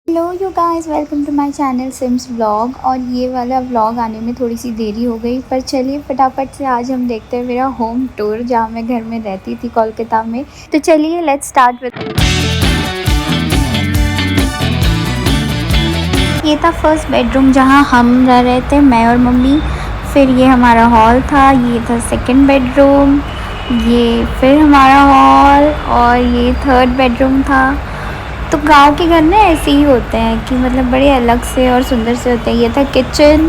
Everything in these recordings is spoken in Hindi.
Hello you guys, welcome to my channel Sims vlog. और ये वाला व्लॉग आने में थोड़ी सी देरी हो गई, पर चलिए फटाफट से आज हम देखते हैं मेरा होम टूर जहाँ मैं घर में रहती थी कोलकाता में। तो चलिए लेट्स स्टार्ट विद। ये था फर्स्ट बेडरूम जहाँ हम रह रहे थे, मैं और मम्मी। फिर ये हमारा हॉल था, ये था सेकंड बेडरूम, ये फिर हमारा हॉल, और ये थर्ड बेडरूम था। तो गांव के घर ना ऐसे ही होते हैं कि मतलब बड़े अलग से और सुंदर से होते हैं। ये था किचन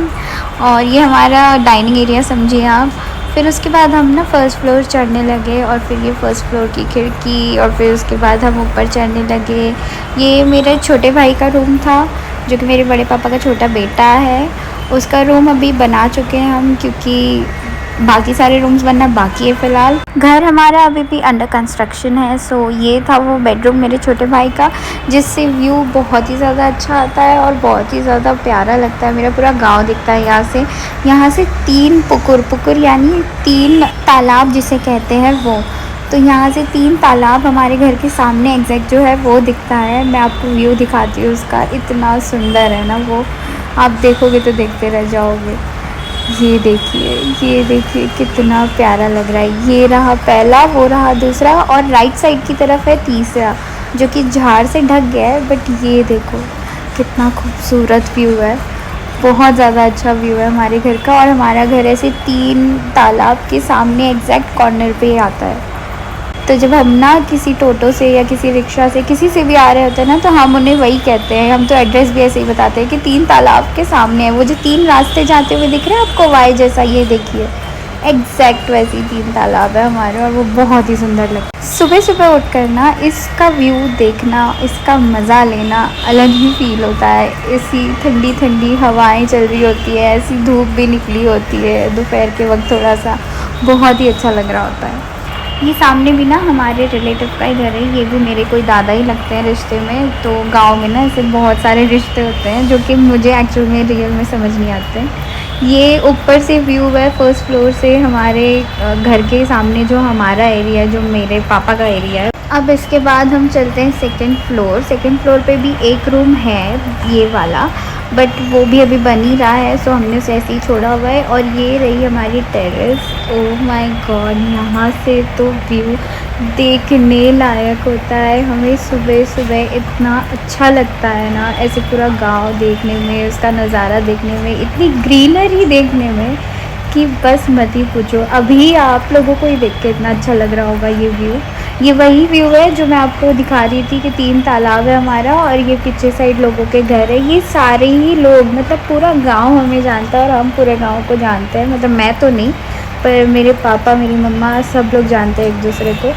और ये हमारा डाइनिंग एरिया समझिए आप। फिर उसके बाद हम ना फर्स्ट फ्लोर चढ़ने लगे, और फिर ये फर्स्ट फ्लोर की खिड़की, और फिर उसके बाद हम ऊपर चढ़ने लगे। ये मेरे छोटे भाई का रूम था, जो कि मेरे बड़े पापा का छोटा बेटा है। उसका रूम अभी बना चुके हैं हम, क्योंकि बाकी सारे रूम्स बनना बाकी है फ़िलहाल। घर हमारा अभी भी अंडर कंस्ट्रक्शन है। सो ये था वो बेडरूम मेरे छोटे भाई का, जिससे व्यू बहुत ही ज़्यादा अच्छा आता है और बहुत ही ज़्यादा प्यारा लगता है। मेरा पूरा गांव दिखता है यहाँ से 3 पुकुर यानी 3 तालाब जिसे कहते हैं वो। तो यहाँ से 3 तालाब हमारे घर के सामने एग्जैक्ट जो है वो दिखता है। मैं आपको व्यू दिखाती हूँ उसका, इतना सुंदर है ना वो। आप देखोगे तो देखते रह जाओगे। ये देखिए कितना प्यारा लग रहा है। ये रहा पहला, वो रहा दूसरा, और राइट साइड की तरफ है तीसरा, जो कि झाड़ से ढक गया है। बट ये देखो कितना खूबसूरत व्यू है, बहुत ज़्यादा अच्छा व्यू है हमारे घर का। और हमारा घर ऐसे 3 तालाब के सामने एग्जैक्ट कॉर्नर पे ही आता है। तो जब हम ना किसी टोटो से या किसी रिक्शा से किसी से भी आ रहे होते हैं ना, तो हम उन्हें वही कहते हैं। हम तो एड्रेस भी ऐसे ही बताते हैं कि 3 तालाब के सामने है। वो जो 3 रास्ते जाते हुए दिख रहे हैं आपको वाई जैसा, ये देखिए एग्जैक्ट वैसे ही 3 तालाब है हमारे, और वो बहुत ही सुंदर लगता है। सुबह सुबह उठ कर ना इसका व्यू देखना, इसका मज़ा लेना अलग ही फील होता है। ऐसी ठंडी ठंडी हवाएं चल रही होती है, ऐसी धूप भी निकली होती है दोपहर के वक्त, थोड़ा सा बहुत ही अच्छा लग रहा होता है। ये सामने भी ना हमारे रिलेटिव का ही घर है। ये भी मेरे कोई दादा ही लगते हैं रिश्ते में। तो गांव में ना ऐसे बहुत सारे रिश्ते होते हैं जो कि मुझे एक्चुअल में रियल में समझ नहीं आते। ये ऊपर से व्यू है फर्स्ट फ्लोर से हमारे घर के सामने, जो हमारा एरिया है, जो मेरे पापा का एरिया है। अब इसके बाद हम चलते हैं सेकंड फ्लोर। सेकंड फ्लोर पे भी एक रूम है ये वाला, बट वो भी अभी बन ही रहा है, सो हमने उसे ऐसे ही छोड़ा हुआ है। और ये रही हमारी टेरेस। ओह माय गॉड, यहाँ से तो व्यू देखने लायक होता है। हमें सुबह सुबह इतना अच्छा लगता है ना, ऐसे पूरा गांव देखने में, उसका नज़ारा देखने में, इतनी ग्रीनरी देखने में कि बस मत ही पूछो। अभी आप लोगों को ही देख के इतना अच्छा लग रहा होगा ये व्यू। ये वही व्यू है जो मैं आपको दिखा रही थी कि 3 तालाब है हमारा, और ये पीछे साइड लोगों के घर है। ये सारे ही लोग, मतलब पूरा गांव हमें जानता है, और हम पूरे गांव को जानते हैं। मतलब मैं तो नहीं, पर मेरे पापा, मेरी मम्मा, सब लोग जानते हैं एक दूसरे को।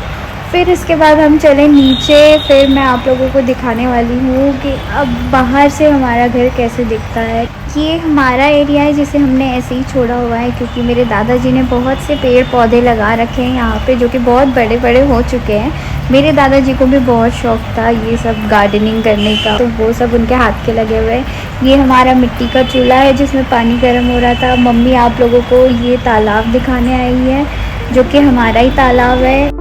फिर इसके बाद हम चले नीचे। फिर मैं आप लोगों को दिखाने वाली हूँ कि अब बाहर से हमारा घर कैसे दिखता है। ये हमारा एरिया है जिसे हमने ऐसे ही छोड़ा हुआ है, क्योंकि मेरे दादाजी ने बहुत से पेड़ पौधे लगा रखे हैं यहाँ पे, जो कि बहुत बड़े बड़े हो चुके हैं। मेरे दादाजी को भी बहुत शौक़ था ये सब गार्डनिंग करने का, तो वो सब उनके हाथ के लगे हुए हैं। ये हमारा मिट्टी का चूल्हा है जिसमें पानी गर्म हो रहा था। मम्मी आप लोगों को ये तालाब दिखाने आई है, जो कि हमारा ही तालाब है।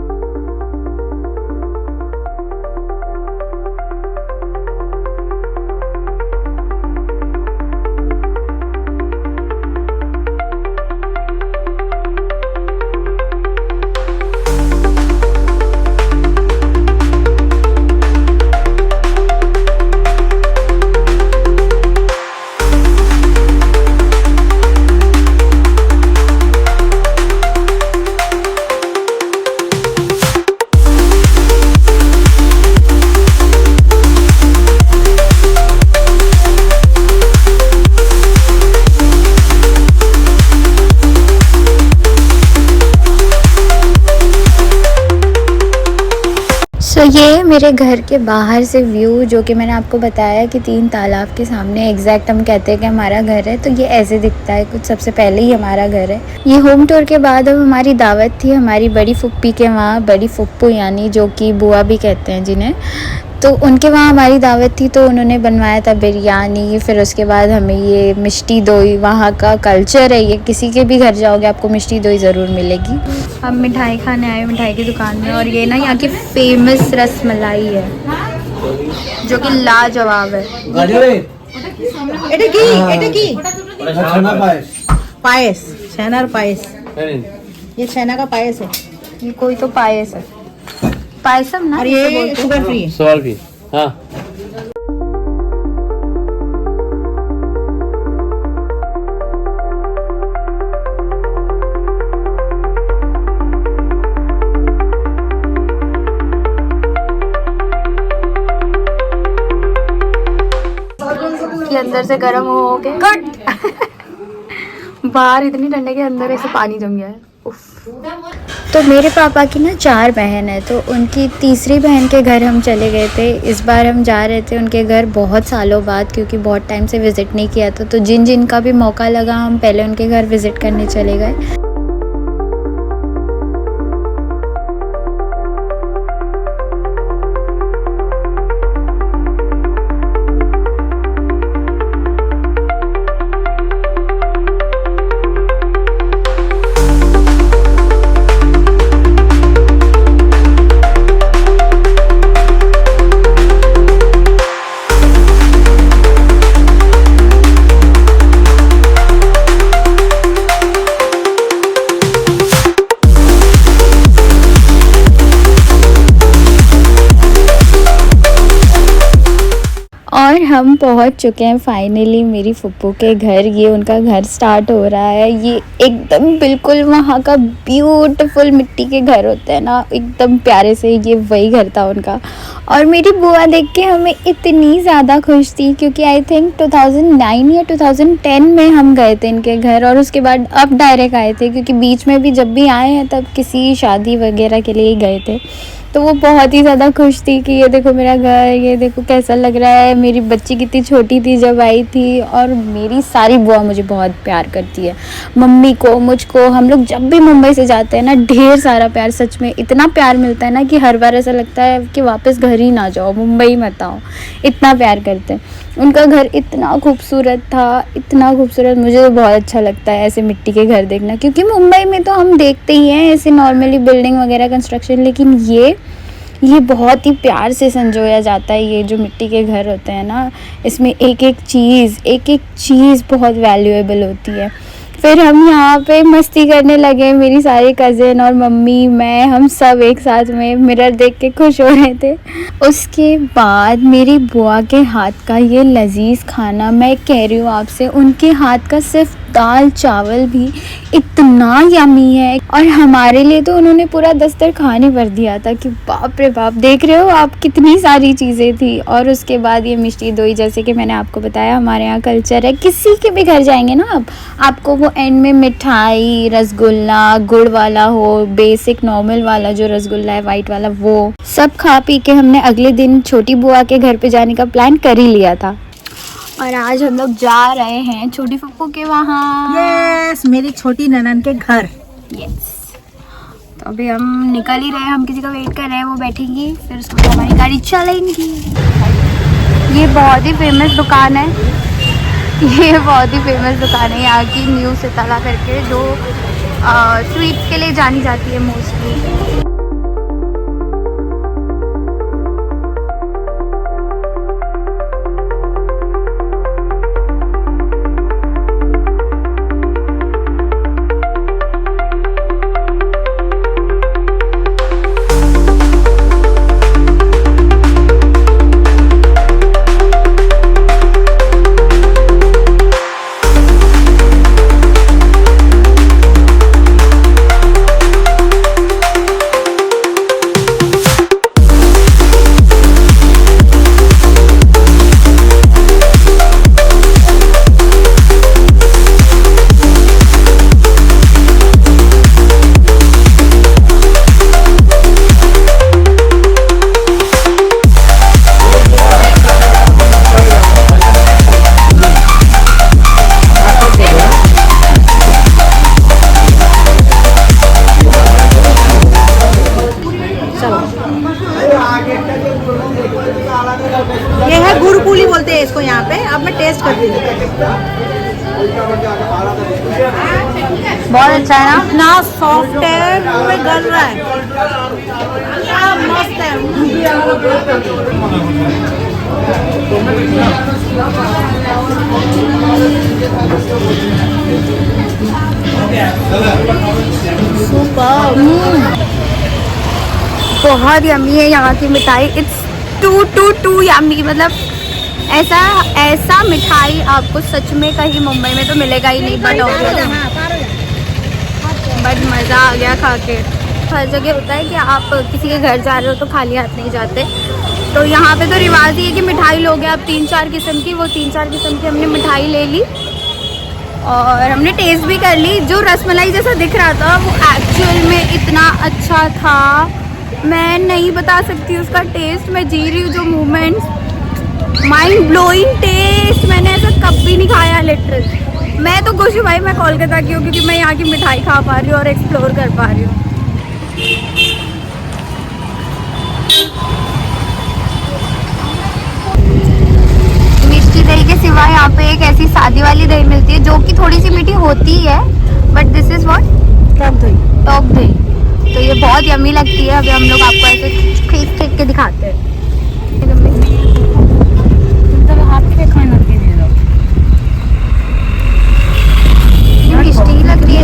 ये मेरे घर के बाहर से व्यू, जो कि मैंने आपको बताया कि 3 तालाब के सामने एग्जैक्ट हम कहते हैं कि हमारा घर है, तो ये ऐसे दिखता है। कुछ सबसे पहले ही हमारा घर है। ये होम टूर के बाद अब हमारी दावत थी हमारी बड़ी फुप्पी के वहाँ, बड़ी फुप्पू यानी जो कि बुआ भी कहते हैं जिन्हें। तो उनके वहाँ हमारी दावत थी, तो उन्होंने बनवाया था बिरयानी। फिर उसके बाद हमें ये मिष्टी दोई, वहाँ का कल्चर है ये, किसी के भी घर जाओगे आपको मिष्टी दोई ज़रूर मिलेगी। हम मिठाई खाने आए मिठाई की दुकान में, और ये ना यहाँ की फेमस रसमलाई है। जो कि लाजवाब है। पायस, छेनार पायस, ये छेना का पायस है। ये कोई तो पायस है, पायसम ना। और ये शुगर फ्री है। सवाल भी हाँ। कि अंदर से गर्म हो के कट बाहर इतनी ठंडे के अंदर ऐसे पानी जम गया है। उफ। तो मेरे पापा की ना 4 बहन है, तो उनकी तीसरी बहन के घर हम चले गए थे। इस बार हम जा रहे थे उनके घर बहुत सालों बाद, क्योंकि बहुत टाइम से विज़िट नहीं किया था। तो जिन जिन का भी मौका लगा हम पहले उनके घर विज़िट करने चले गए। और हम पहुंच चुके हैं फाइनली मेरी फुप्पू के घर। ये उनका घर स्टार्ट हो रहा है। ये एकदम बिल्कुल वहाँ का ब्यूटीफुल मिट्टी के घर होते हैं ना, एकदम प्यारे से, ये वही घर था उनका। और मेरी बुआ देख के हमें इतनी ज़्यादा खुश थी, क्योंकि आई थिंक 2009 या 2010 में हम गए थे इनके घर, और उसके बाद अब डायरेक्ट आए थे, क्योंकि बीच में भी जब भी आए हैं तब किसी शादी वगैरह के लिए ही गए थे। तो वो बहुत ही ज़्यादा खुश थी कि ये देखो मेरा घर, ये देखो कैसा लग रहा है। मेरी बच्ची कितनी छोटी थी जब आई थी। और मेरी सारी बुआ मुझे बहुत प्यार करती है, मम्मी को, मुझको। हम लोग जब भी मुंबई से जाते हैं ना, ढेर सारा प्यार, सच में इतना प्यार मिलता है ना कि हर बार ऐसा लगता है कि वापस घर ही ना जाओ, मुंबई मत आओ, इतना प्यार करते हैं। उनका घर इतना खूबसूरत था, इतना खूबसूरत। मुझे तो बहुत अच्छा लगता है ऐसे मिट्टी के घर देखना, क्योंकि मुंबई में तो हम देखते ही हैं ऐसे नॉर्मली बिल्डिंग वगैरह कंस्ट्रक्शन, लेकिन ये बहुत ही प्यार से संजोया जाता है। ये जो मिट्टी के घर होते हैं ना, इसमें एक एक चीज़ बहुत वैल्यूएबल होती है। फिर हम यहाँ पे मस्ती करने लगे, मेरी सारी कज़न और मम्मी, मैं, हम सब एक साथ में मिरर देख के खुश हो रहे थे। उसके बाद मेरी बुआ के हाथ का ये लजीज खाना, मैं कह रही हूँ आपसे, उनके हाथ का सिर्फ दाल चावल भी इतना यमी है। और हमारे लिए तो उन्होंने पूरा दस्तरखान ही भर दिया था कि बाप रे बाप, देख रहे हो आप कितनी सारी चीज़ें थी। और उसके बाद ये मिष्टी दोई, जैसे कि मैंने आपको बताया हमारे यहाँ कल्चर है, किसी के भी घर जाएंगे ना आप, आपको वो एंड में मिठाई, रसगुल्ला, गुड़ वाला हो, बेसिक नॉर्मल वाला जो रसगुल्ला है वाइट वाला, वो सब खा पी के हमने अगले दिन छोटी बुआ के घर पे जाने का प्लान कर ही लिया था। और आज हम लोग जा रहे हैं छोटी फुप्पू के वहाँ। यस, मेरी छोटी ननन के घर। यस, तो अभी हम निकल ही रहे हैं, हम किसी का वेट कर रहे हैं, वो बैठेंगी, फिर उसके बाद हमारी गाड़ी चलेंगी। ये बहुत ही फेमस दुकान है, ये बहुत ही फेमस दुकान है यहाँ की, न्यू सिताला करके, जो स्वीट्स के लिए जानी जाती है मोस्टली। ये है गुड़ पूली बोलते हैं इसको यहाँ पे। अब मैं टेस्ट करती हूँ। बहुत अच्छा है ना? इतना सॉफ्ट है, मुंह में गल रहा है, क्या मस्त है। बहुत यम्मी है यहाँ की मिठाई। It's too yummy. मतलब ऐसा मिठाई आपको सच में कहीं मुंबई में तो मिलेगा ही नहीं। बट मज़ा आ गया खा के। हर जगह होता है कि आप किसी के घर जा रहे हो तो खाली हाथ नहीं जाते, तो यहाँ पे तो रिवाज ही है कि मिठाई लोगे आप 3-4 किस्म की। वो 3-4 किस्म की हमने मिठाई ले ली और हमने टेस्ट भी कर ली। जो रसमलाई जैसा दिख रहा था वो एक्चुअल में इतना अच्छा था, मैं नहीं बता सकती उसका टेस्ट। मैं जी रही हूँ जो मोमेंट्स, माइंड ब्लोइंग टेस्ट। मैंने ऐसा कभी नहीं खाया लिटरल। मैं तो खुश हूँ भाई मैं कोलकाता की हूँ, क्योंकि मैं यहाँ की मिठाई खा पा रही हूँ और एक्सप्लोर कर पा रही हूँ। मिष्टी दही के सिवा यहाँ पे एक ऐसी सादी वाली दही मिलती है जो कि थोड़ी सी मीठी होती है, but this is what, top दही। तो ये बहुत यम्मी लगती है। अभी हम लोग आपको ऐसे खींच के दिखाते हैं। मिष्टी लग रही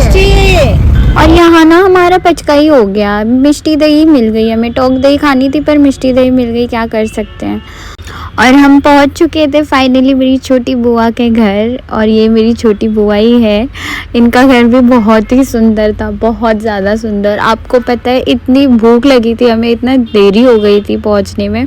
है। और यहाँ ना हमारा पचका ही हो गया। मिष्टी दही मिल गई, हमें टॉक दही खानी थी पर मिष्टी दही मिल गई, क्या कर सकते हैं। और हम पहुँच चुके थे फाइनली मेरी छोटी बुआ के घर, और ये मेरी छोटी बुआ ही है। इनका घर भी बहुत ही सुंदर था, बहुत ज़्यादा सुंदर। आपको पता है इतनी भूख लगी थी हमें, इतना देरी हो गई थी पहुँचने में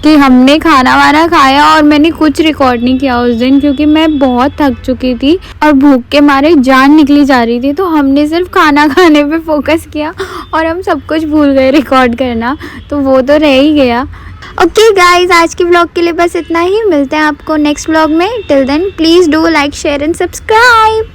कि हमने खाना वाना खाया और मैंने कुछ रिकॉर्ड नहीं किया उस दिन, क्योंकि मैं बहुत थक चुकी थी और भूख के मारे जान निकली जा रही थी। तो हमने सिर्फ खाना खाने पे फोकस किया और हम सब कुछ भूल गए रिकॉर्ड करना, तो वो तो रह ही गया। ओके गाइज, आज के व्लॉग के लिए बस इतना ही। मिलते हैं आपको नेक्स्ट व्लॉग में। Till then please do like share and subscribe.